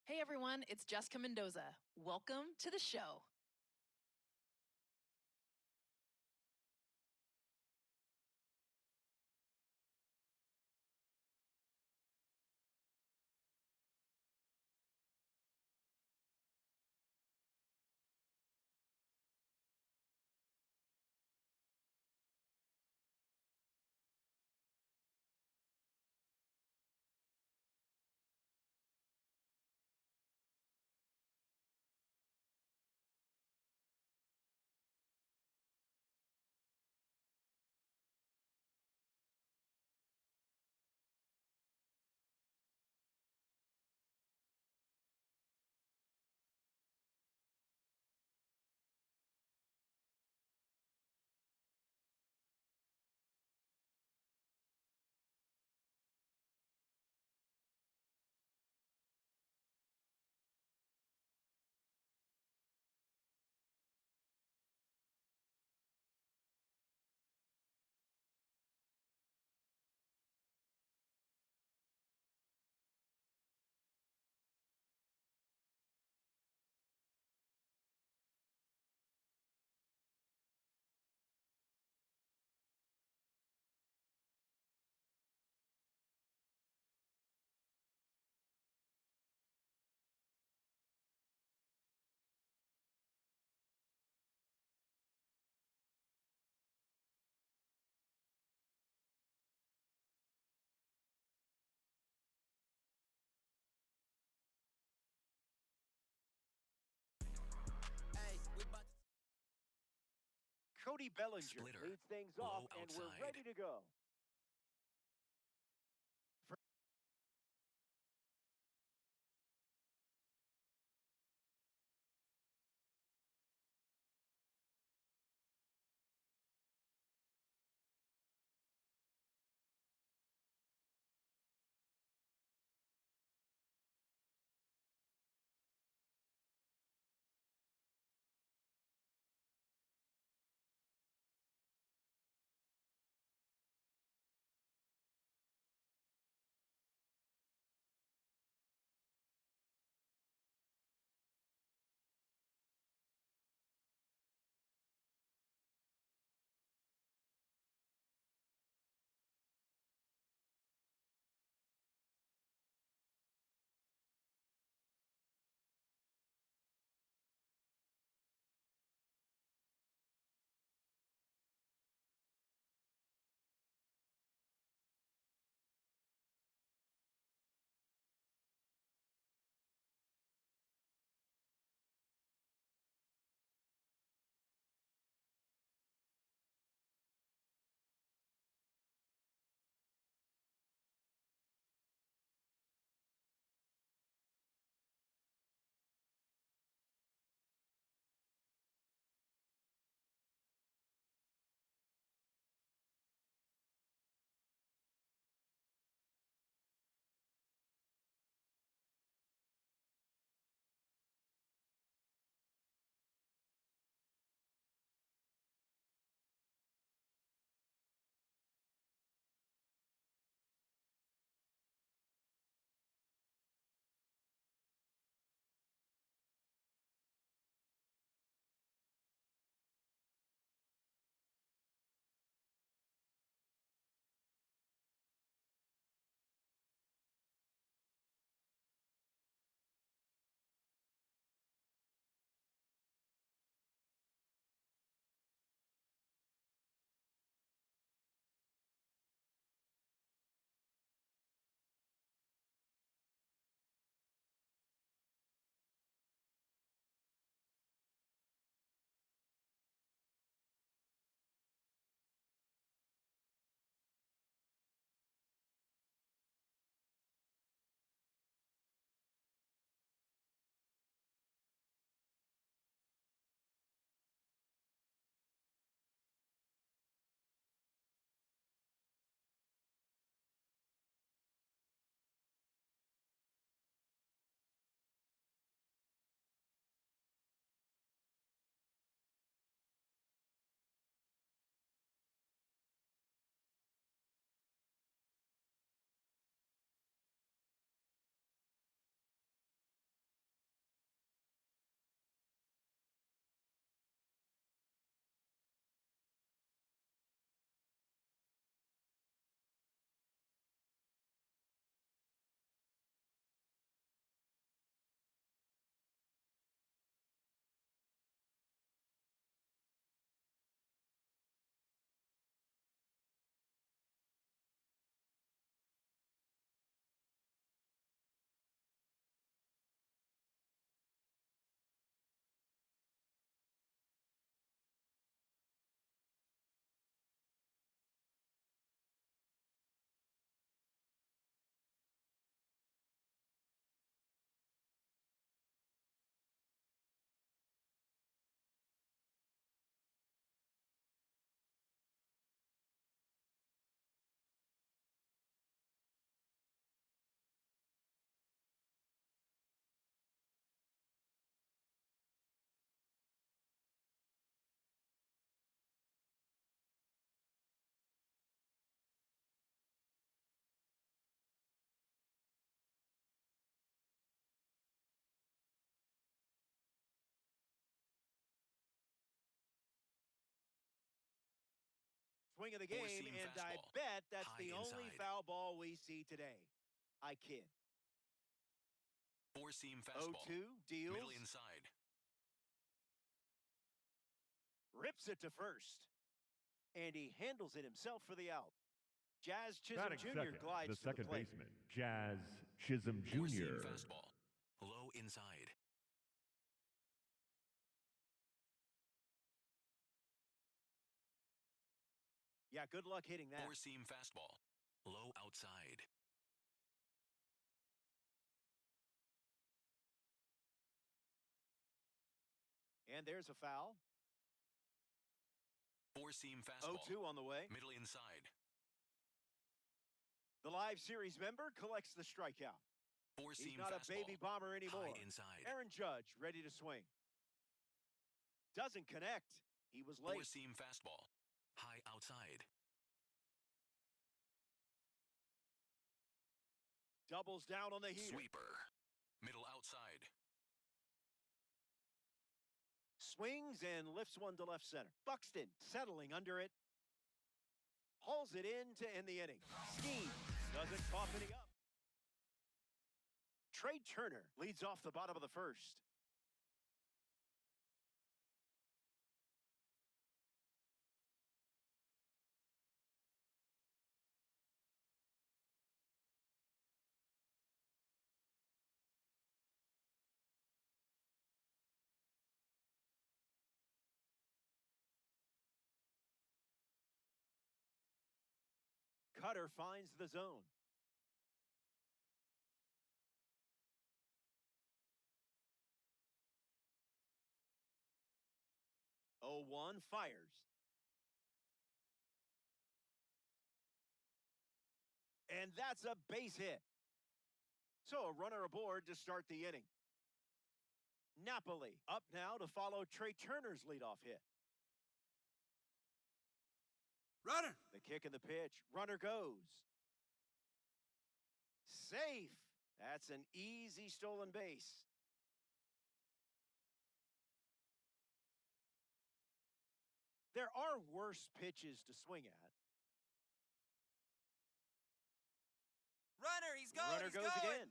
Hey everyone, it's Jessica Mendoza. Welcome to the show. Cody Bellinger Splitter. leads things off, Low and we're outside. ready to go. Swing of the game, Four-seam and I fastball. bet that's High the only inside. foul ball we see today. I kid. Four-seam fastball. 0-2, deals. Middle inside. Rips it to first. And he handles it himself for the out. Jazz Chisholm Batting Jr. second, glides the to the second plate. baseman, Jazz Chisholm Four-seam Jr. fastball. Low inside. Yeah, good luck hitting that. Four-seam fastball. Low outside. And there's a foul. Four-seam fastball. 0-2 on the way. Middle inside. The live series member collects the strikeout. Four-seam He's not fastball. a baby bomber anymore. High inside. Aaron Judge ready to swing. Doesn't connect. He was late. Four-seam fastball. High outside. Doubles down on the heater. Sweeper. Middle outside. Swings and lifts one to left center. Buxton settling under it. Hauls it in to end the inning. Schemes. Doesn't cough any up. Trey Turner leads off the bottom of the first. Cutter finds the zone. Oh, 1 fires. And that's a base hit. So a runner aboard to start the inning. Napoli up now to follow Trey Turner's leadoff hit. Runner. The kick and the pitch. Runner goes. Safe. That's an easy stolen base. There are worse pitches to swing at. Runner, he's going. Runner He's goes going. again.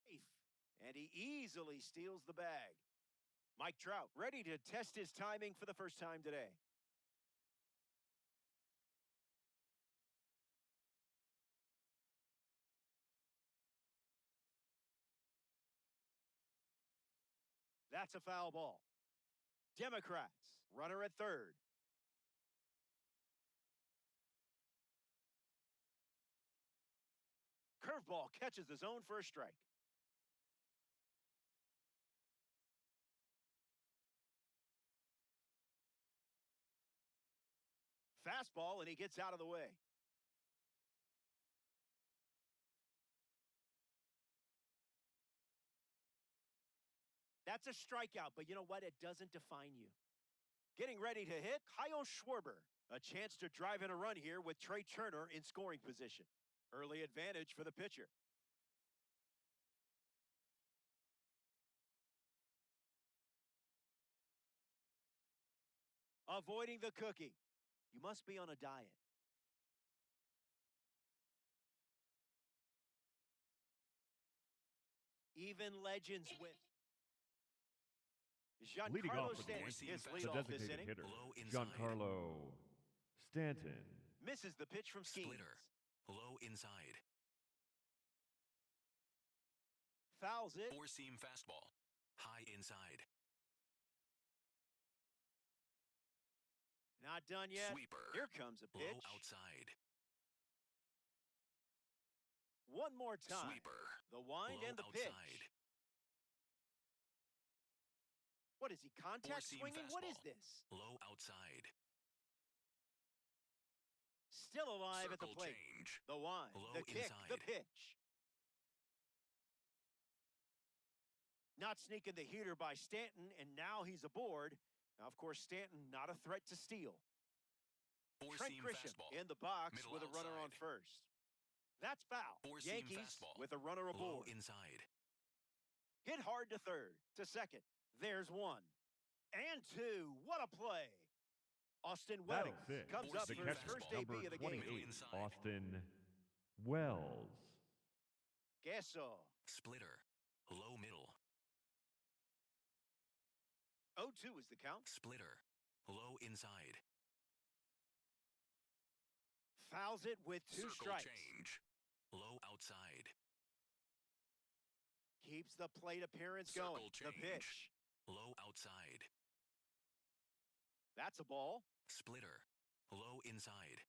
Safe. And he easily steals the bag. Mike Trout ready to test his timing for the first time today. That's a foul ball. Democrats, runner at third. Curveball catches the zone for a strike. Fastball, and he gets out of the way. That's a strikeout, but you know what? It doesn't define you. Getting ready to hit, Kyle Schwarber. A chance to drive in a run here with Trey Turner in scoring position. Early advantage for the pitcher. Avoiding the cookie. You must be on a diet. Even legends win. Leading Giancarlo off for the Stanton Yankees, his the leadoff this designated inning. hitter, Low inside. Giancarlo Stanton. Misses the pitch from Skeens. Splitter. Low inside. Fouls it. Four-seam fastball. High inside. Not done yet. Sweeper. Here comes a pitch. Low outside. One more time. Sweeper. The wind Low and the outside. pitch. What is he, contact Four-seam swinging? What is fastball. this? Low outside. Still alive at the Circle plate. change. The wind, Low the kick, the inside. pitch. Not sneaking the heater by Stanton, and now he's aboard. Now, of course, Stanton not a threat to steal. Trent Four-seam Grisham fastball. in the box Middle with a runner on outside. first. That's foul. Four-seam Yankees fastball. with a runner Low aboard. inside. Hit hard to third, to second. There's one. And 2. What a play. Austin Batting Wells six, comes up the for his catcher, first number AB of the 28, game. inside. Austin Wells. Queso. Splitter. Low middle. 0-2 is the count. Splitter. Low inside. Fouls it with 2 Circle strikes. change. Low outside. Keeps the plate appearance Circle going. The change. pitch. Low outside. That's a ball. Splitter. Low inside.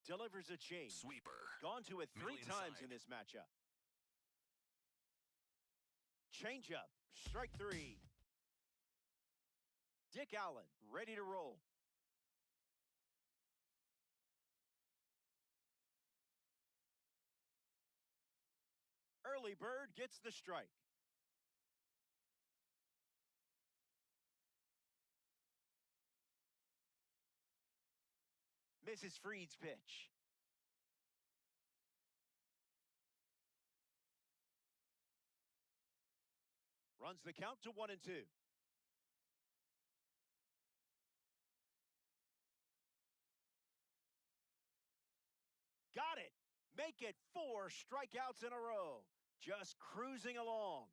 Delivers a change. Sweeper. Gone to it 3 Middle times inside. in this matchup. Changeup. Strike 3. Dick Allen ready to roll. Early bird gets the strike. Misses Freed's pitch. Runs the count to 1-2. Got it. Make it 4 strikeouts in a row. Just cruising along.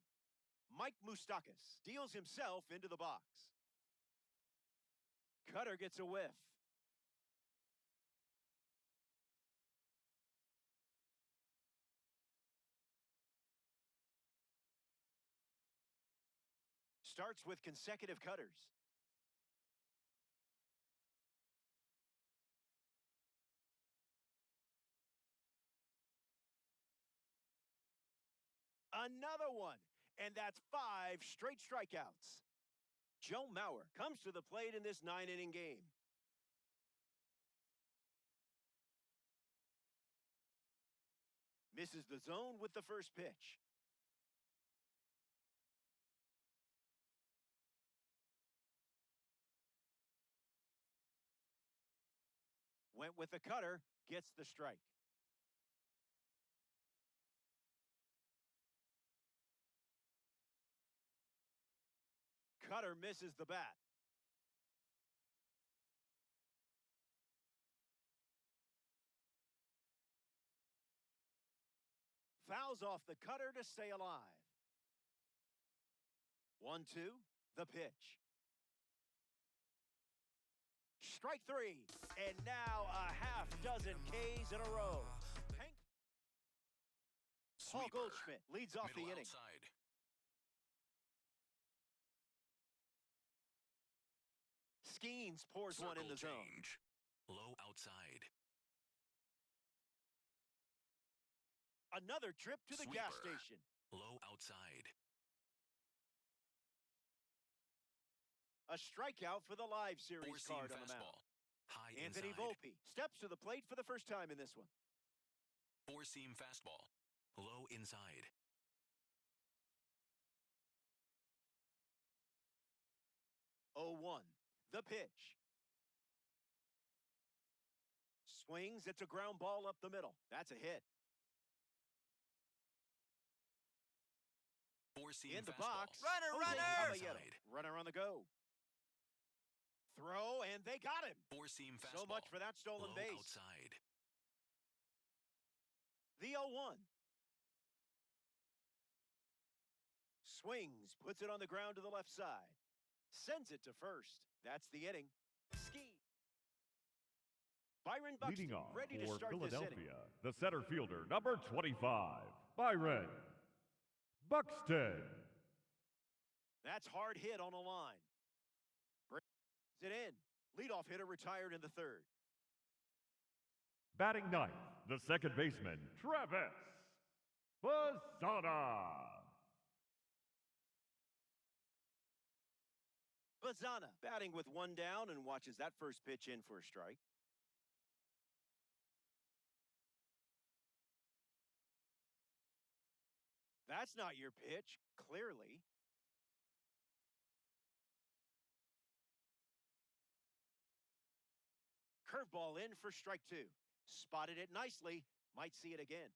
Mike Moustakas deals himself into the box. Cutter gets a whiff. Starts with consecutive cutters. Another one, and that's 5 straight strikeouts. Joe Mauer comes to the plate in this 9-inning game. Misses the zone with the first pitch. Went with the cutter, gets the strike. Cutter misses the bat. Fouls off the cutter to stay alive. 1-2, the pitch. Strike 3, and now a half dozen Ks in a row. Paul Sweeper. Goldschmidt leads off Middle the inning. outside. Skeens pours one in the Circle zone. change. Low outside. Another trip to the gas Sweeper. station. Low outside. A strikeout for the live series Four-seam card on the mound. fastball. High Anthony inside. Volpe steps to the plate for the first time in this one. Four-seam fastball. Low inside. Oh-1, the pitch. Swings, it's a ground ball up the middle. That's a hit. Four-seam In the fastball. box. Runner, Jose runner! Caballero. Runner on the go. Throw, and they got him. Four-seam fastball. So much for that stolen Low base. outside. The 0-1. Swings, puts it on the ground to the left side. Sends it to first. That's the inning. Ski. Byron Buxton Leading off ready to for start this inning. Philadelphia, the center fielder, number 25, Byron Buxton. That's hard hit on a line. Brings it in. Leadoff hitter retired in the third. Batting ninth, the second baseman, Travis Bazzana. Bazzana batting with one down and watches that first pitch in for a strike. That's not your pitch, clearly. Curveball in for strike 2. Spotted it nicely. Might see it again.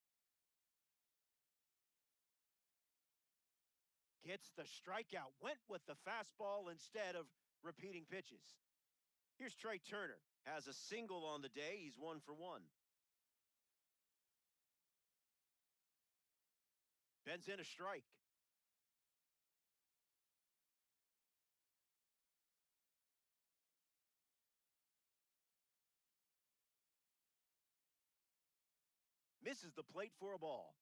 Hits the strikeout. Went with the fastball instead of repeating pitches. Here's Trey Turner. Has a single on the day. He's 1 for 1. Bends in a strike. Misses the plate for a ball.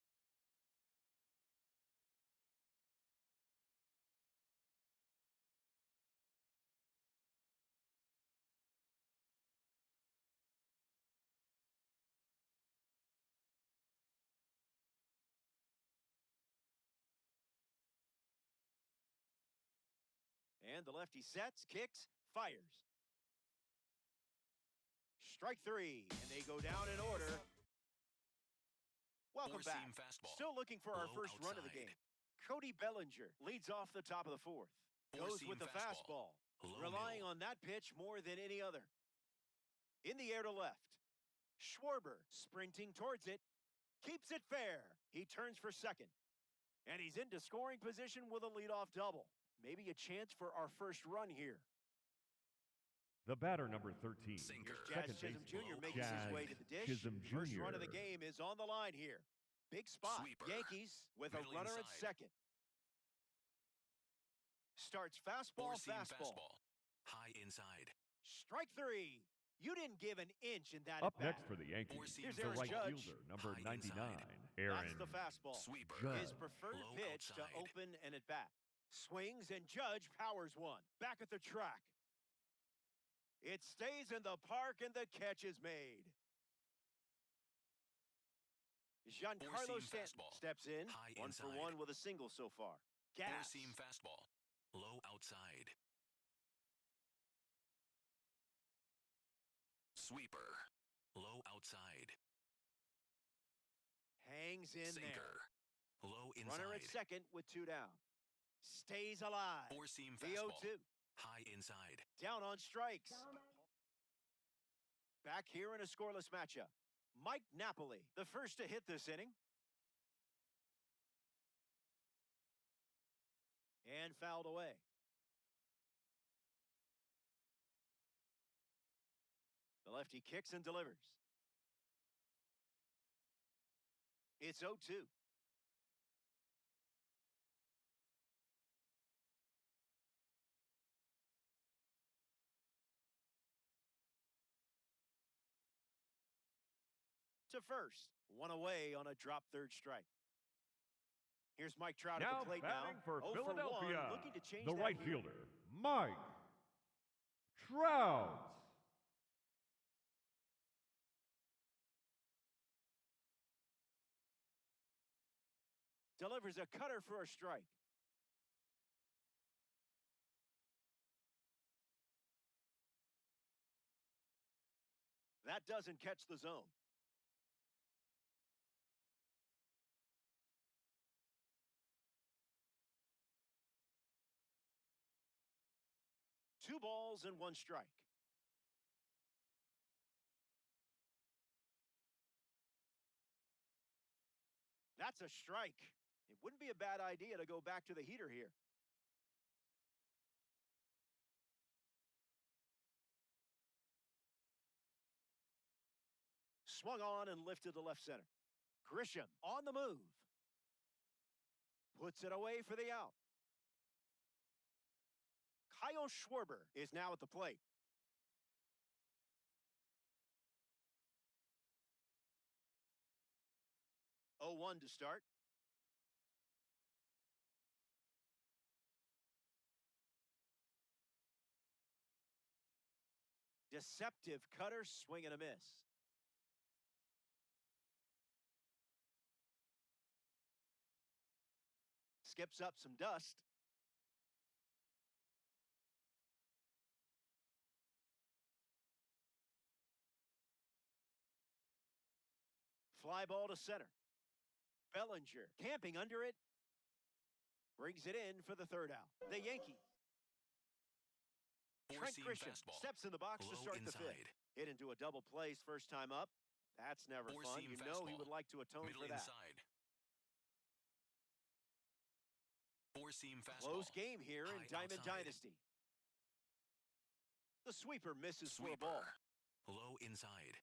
And the lefty sets, kicks, fires. Strike 3, and they go down in order. Welcome back. Four-seam fastball. Still looking for our Low first run of the outside. game. Cody Bellinger leads off the top of the 4th. Goes Four-seam with the fastball. Low Relying middle. on that pitch more than any other. In the air to left. Schwarber sprinting towards it. Keeps it fair. He turns for second. And he's into scoring position with a leadoff double. Maybe a chance for our first run here. The batter, number 13. Sinker. Jazz Second Chisholm baseman, Jr. makes his way to the dish. Chisholm First run of Jr. the game is on the line here. Big spot. Sweeper. Yankees with a Middle runner at inside. second. Starts fastball, Four-seam fastball. High inside. Strike 3. You didn't give an inch in that Up at-bat. next for the Yankees, Four-seam the Aaron right Judge. fielder, number High 99, inside. Aaron. That's the fastball. Sweeper. Judge. His preferred Low pitch to outside. open and at bat. Swings and Judge powers one. Back at the track. It stays in the park and the catch is made. Giancarlo Four-seam Stanton fastball. steps in. High 1 for inside. 1 with a single so far. Gas. Four-seam fastball. Low outside. Sweeper. Low outside. Hangs in Sinker. there. Low inside. Runner at second with 2 down. Stays alive. Four-seam The fastball. 0-2. High inside. Down on strikes. Back here in a scoreless matchup. Mike Napoli, the first to hit this inning. And fouled away. The lefty kicks and delivers. It's 0-2. To first. One away on a drop third strike. Here's Mike Trout at Now the plate batting now. for 0 Philadelphia, for 1, looking to change the that right here. fielder, Mike Trout. Delivers a cutter for a strike. That doesn't catch the zone. Two balls and 1 strike. That's a strike. It wouldn't be a bad idea to go back to the heater here. Swung on and lifted to left center. Grisham on the move. Puts it away for the out. Kyle Schwarber is now at the plate. Oh, 0-1 to start. Deceptive cutter, swing and a miss. Skips up some dust. Fly ball to center. Bellinger camping under it. Brings it in for the third out. The Yankees. Trent Four-seam Grisham fastball. steps in the box to Low start the inside. fifth. Hit into a double play his first time up. That's never fun. Four-seam You know he fastball. would like to atone Middle for that. inside. Four-seam fastball. Close game here in High Diamond outside. Dynasty. The sweeper misses for a Sweeper. ball. Low inside.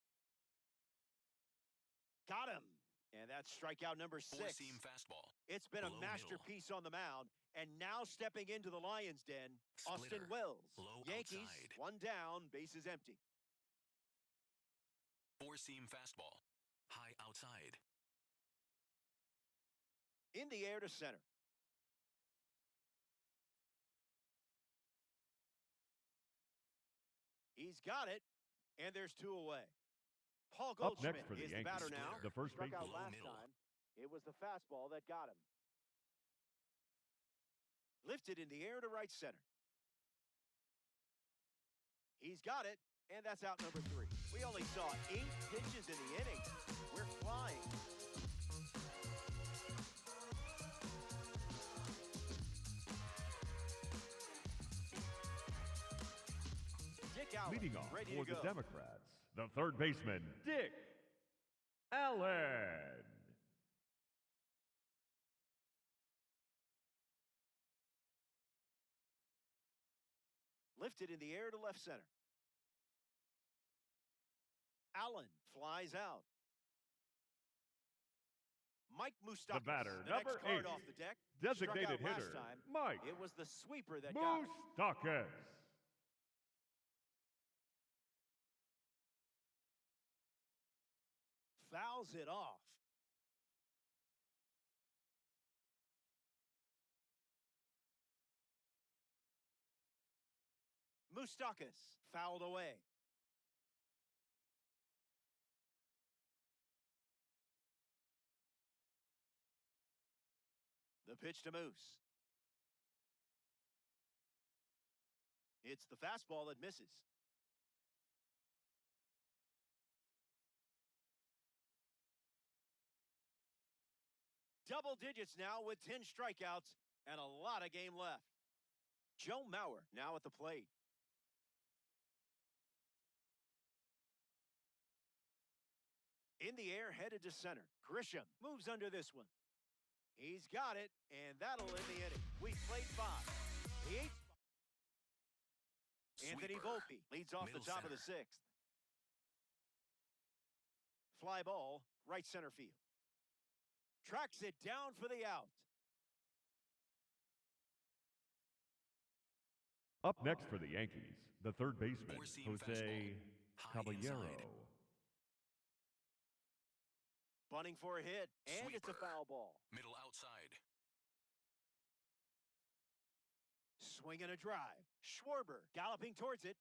Got him. And that's strikeout number 6. Four-seam fastball. It's been a Low masterpiece on the mound. And now stepping into the Lions' den, Austin Splitter. Wells. Low Yankees, outside. 1 down, bases empty. Four-seam fastball. High outside. In the air to center. He's got it, and there's 2 away. Paul Up Goldschmidt next for the is the Yankees, batter now. the first Struck baseman. out Low last middle. time. It was the fastball that got him. Lifted in the air to right center. He's got it, and that's out number 3. We only saw 8 pitches in the inning. We're flying. Dick Allen, Leading off ready for to the go. Democrats, the third baseman, Dick Allen. Lifted in the air to left center. Allen flies out. Mike Moustakas, The batter, the number next card 8, off the deck. designated Struck out hitter, last time. Mike It was the sweeper that got him. Moustakas. Fouls it off. Moustakas fouled away. The pitch to Moose. It's the fastball that misses. Double digits now with 10 strikeouts and a lot of game left. Joe Mauer now at the plate. In the air, headed to center. Grisham moves under this one. He's got it, and that'll end the inning. We played 5. The 8th. Anthony Sweeper. Volpe leads off Middle the top of the center. 6th. Fly ball, right center field. Tracks it down for the out. Up next for the Yankees, the third baseman, Four-seam Jose fastball. High Caballero. inside. Bunting for a hit, and it's a Sweeper. foul ball. Middle outside. Swing and a drive. Schwarber galloping towards it.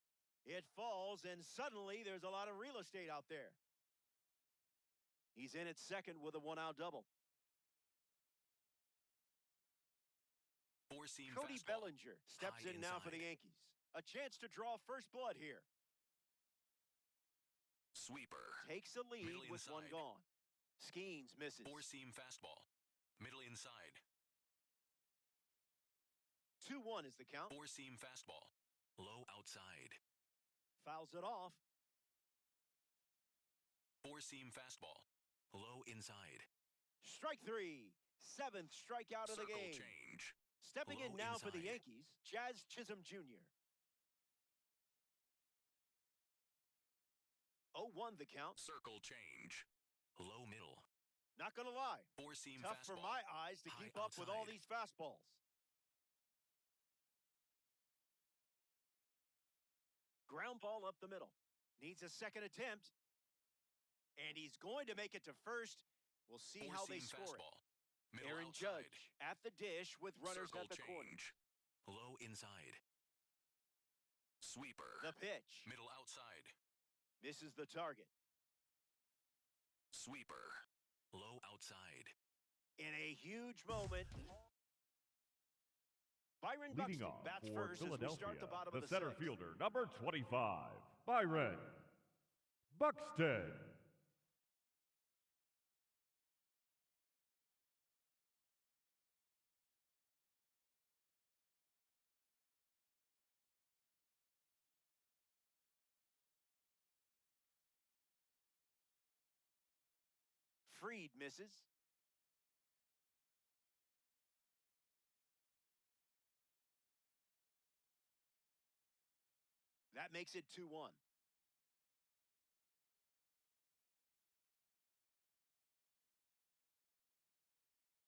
It falls, and suddenly there's a lot of real estate out there. He's in at second with a 1-out double. Four-seam Cody fastball. Bellinger steps High in now for the inside. Yankees. A chance to draw first blood here. Sweeper. Takes a lead Middle with 1 inside. gone. Skeens misses. Four-seam fastball. Middle inside. 2-1 is the count. Four-seam fastball. Low outside. Fouls it off. Four-seam fastball. Low inside. Strike 3. 7th strikeout of the Circle game. change. Stepping in Low now for the inside. Yankees, Jazz Chisholm Jr. 0-1 the count. Circle change. Low middle. Not going to lie. Four-seam Tough fastball. for my eyes to High keep up with all outside. these fastballs. Ground ball up the middle. Needs a second attempt. And he's going to make it to first. We'll see how they Four-seam score it. fastball. Middle Aaron outside. Judge at the dish with runners Circle at the corner. change. Low inside. Sweeper. The pitch. Middle outside. Misses the target. Sweeper. Low outside. In a huge moment. Byron Leading Buxton off bats for first as we Philadelphia, start the bottom the of the center 6th. fielder, number 25, Byron Buxton. Freed misses. That makes it 2-1.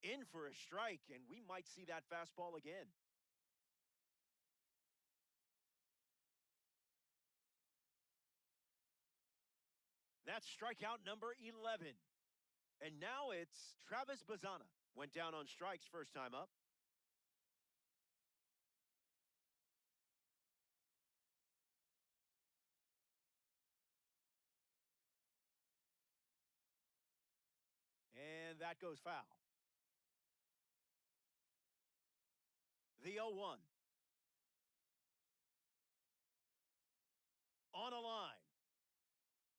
In for a strike, and we might see that fastball again. That's strikeout number 11. And now it's Travis Bazana. Went down on strikes first time up. And that goes foul. The 0-1. On a line.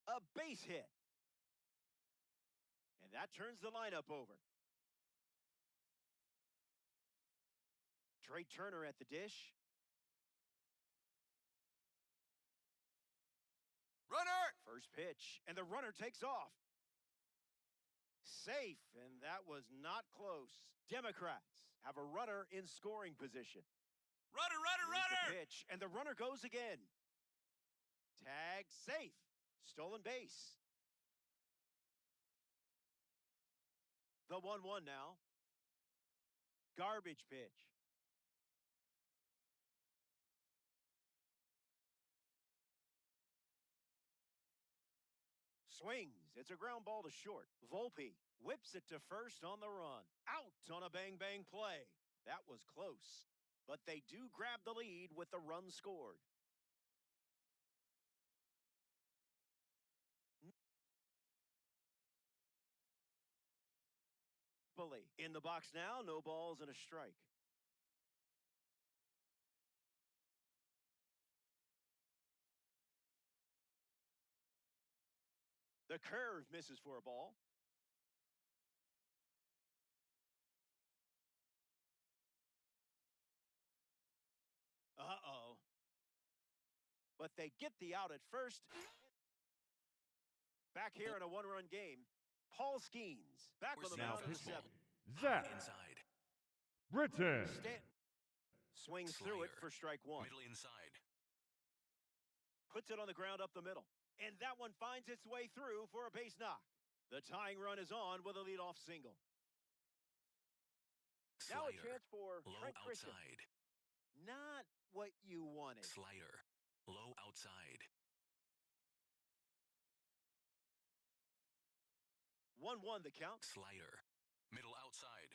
A base hit. And that turns the lineup over. Trey Turner at the dish. Runner! First pitch, and the runner takes off. Safe, and that was not close. Democrats have a runner in scoring position. Runner! Here's the pitch, and the runner goes again. Tag safe. Stolen base. The 1-1 now. Garbage pitch. Swings. It's a ground ball to short. Volpe whips it to first on the run. Out on a bang-bang play. That was close, but they do grab the lead with the run scored. In the box now, no balls and a strike. The curve misses for a ball. Uh-oh. But they get the out at first. Back here in a one-run game, Paul Skeens back on the Now mound in the pitching, 7th. Zach Inside. Britton. Swings through it Slider. for strike 1. Middle inside. Puts it on the ground up the middle. And that one finds its way through for a base knock. The tying run is on with a leadoff single. Slider. Now a chance for Low Trent Grisham. outside. Not what you wanted. Slider. Low outside. 1-1 the count. Slider. Middle outside.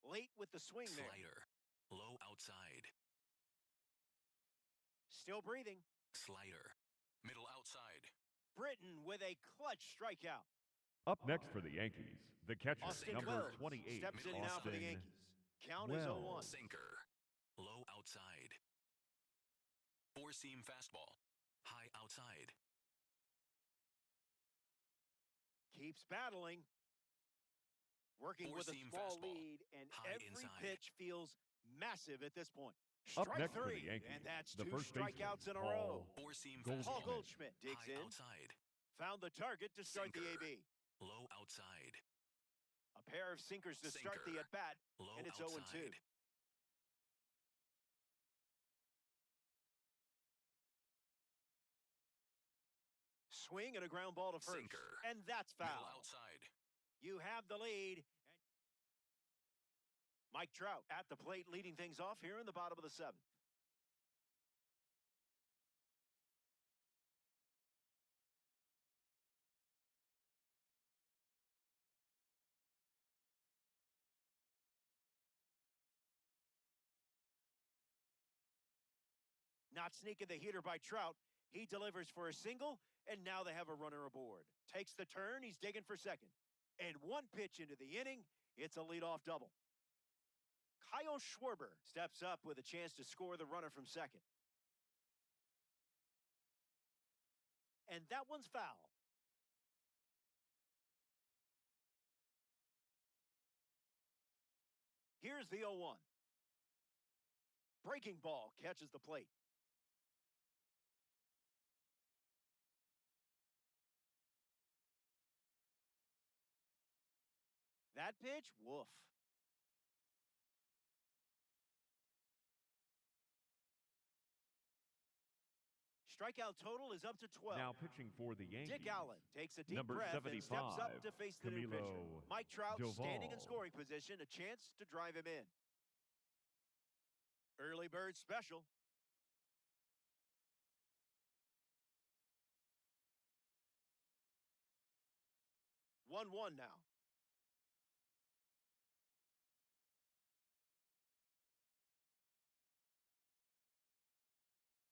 Late with the swing there. Slider. Low outside. Still breathing. Slider. Middle outside. Britton with a clutch strikeout. Up next for the Yankees, the catcher, Austin number Wells 28, steps in Austin now for the Yankees. Count is Wells. 0-1. Sinker. Low outside. Four-seam fastball. High outside. Keeps battling. Working with a Four-seam small fastball. lead, and High every inside. pitch feels massive at this point. Up Strike next for the 3, Yankees, and that's the 2 first baseman, strikeouts in a Paul row. Four-seam Goldschmidt. Paul fastball. Goldschmidt digs High in. outside. Found the target to start the Sinker. AB. Low outside. A pair of sinkers to start the Sinker. at-bat, Low and it's outside. 0-2. Swing and a ground ball to first. Sinker. And that's Middle foul. outside. You have the lead. Mike Trout at the plate leading things off here in the bottom of the 7th. Not sneaking the heater by Trout. He delivers for a single, and now they have a runner aboard. Takes the turn, he's digging for second. And one pitch into the inning, it's a leadoff double. Kyle Schwarber steps up with a chance to score the runner from second. And that one's foul. Here's the 0-1. Breaking ball catches the plate. That pitch, woof. strikeout total is up to 12. Now pitching for the Yankees. Dick Allen takes a deep Number breath and 75, steps up to face the new pitcher. Camilo Mike Trout standing in Doval. scoring position, a chance to drive him in. Early bird special. One now.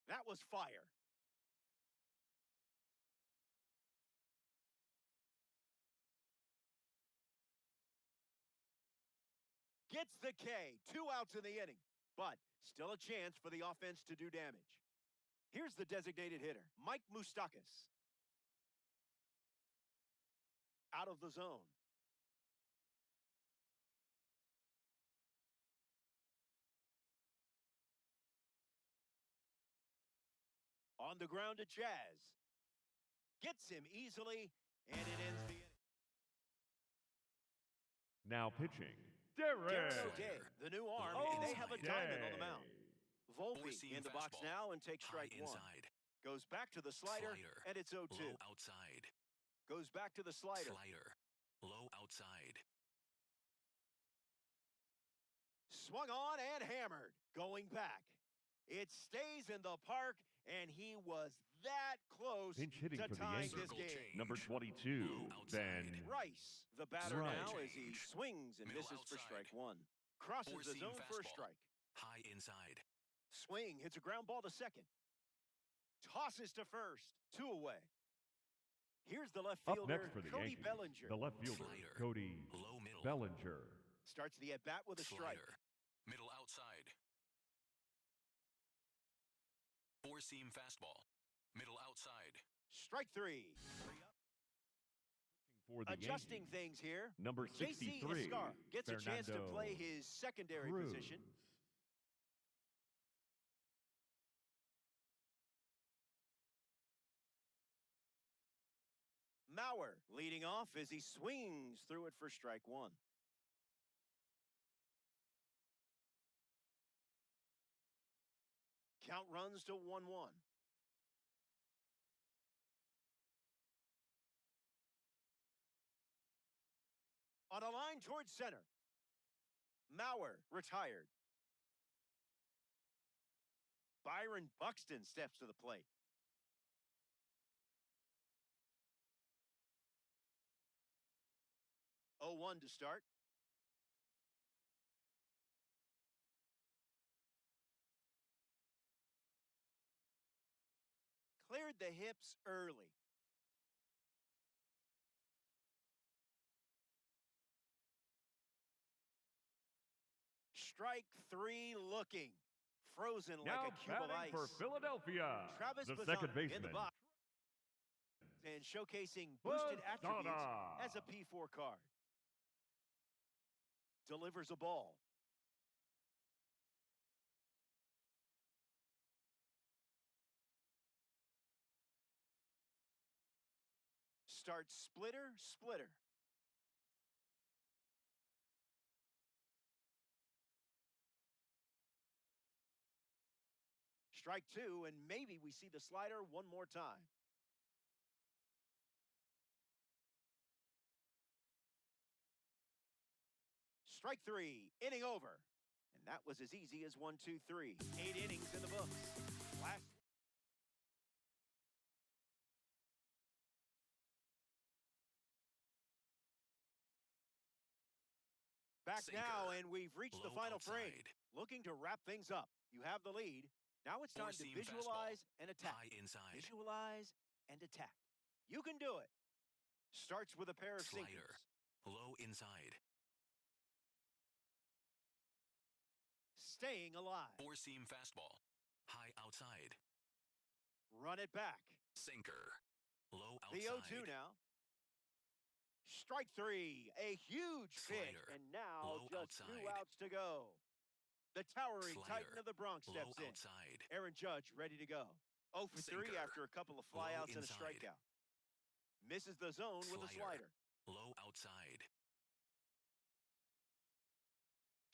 That was fire. Gets the K. 2 outs in the inning, but still a chance for the offense to do damage. Here's the designated hitter, Mike Moustakas. Out of the zone. On the ground to Jazz. Gets him easily, and it ends the inning. Now pitching, Darren O'Day, the new arm, and they have a diamond on the mound. Volpe Four-seam in the box fastball. now and takes High strike one. inside. Goes back to the slider, and it's 0-2. Low outside. Goes back to the slider. Low outside. Swung on and hammered. Going back. It stays in the park, and he was that close Pinch hitting to for the tying Yankees. this game. Change. Number 22, Low outside. Ben Rice, the batter Right. now as he swings and Middle misses for outside. strike one. Crosses the Four-seam zone for a fastball. strike. High inside. Swing, hits a ground ball to second. Tosses to first. 2 away. Here's the left Up fielder, next for the Cody Yankees, Bellinger. the left fielder, Slider. Cody Low middle. Bellinger. Starts the at-bat with a strike. Slider. Middle outside. Four-seam fastball. Middle outside. Strike 3. For the Adjusting Yankees, things here. number J.C. 63, Escar gets a chance to Fernando play his secondary Cruz. position. Mauer leading off as he swings through it for strike one. Count runs to 1-1. On a line towards center. Mauer retired. Byron Buxton steps to the plate. Oh, 0-1 to start. Cleared the hips early. Strike 3 looking. Frozen like Now a cube of batting ice. for Philadelphia, Travis the Bazzana second in the baseman, box. And showcasing boosted attributes Bazzana. as a P4 card. Delivers a ball. Starts splitter, splitter. Strike 2, and maybe we see the slider one more time. Strike 3, inning over. And that was as easy as 1, 2, 3. 8 innings in the books. Last. Back Sinker. now, and we've reached the Low final frame. outside. Looking to wrap things up. You have the lead. Now it's time to Four-seam visualize fastball. and attack. High inside. Visualize and attack. You can do it. Starts with a pair of Slider. sinkers. Low inside. Staying alive. Four-seam fastball. High outside. Run it back. Sinker. Low outside. The 0-2 now. Strike 3. A huge hit. Slider. And now Low just 2 outside. outs to go. The towering Slider. Titan of the Bronx Low steps in. outside. Aaron Judge ready to go. 0 for 3 Sinker. after a couple of Low flyouts and a inside. strikeout. Misses the zone with a slider. Low outside.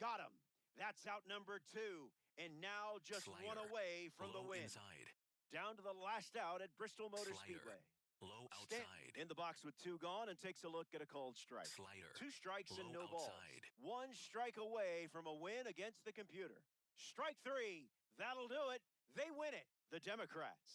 Got him. That's out number 2. And now just one Slider. away from the Low win. inside. down to the last out at Bristol Motor Slider. Speedway. Low Stanton outside. in the box with 2 gone and takes a look at a called strike. Slider. 2 strikes and Low no balls. outside. 1 strike away from a win against the computer. Strike 3. That'll do it. They win it. The Democrats.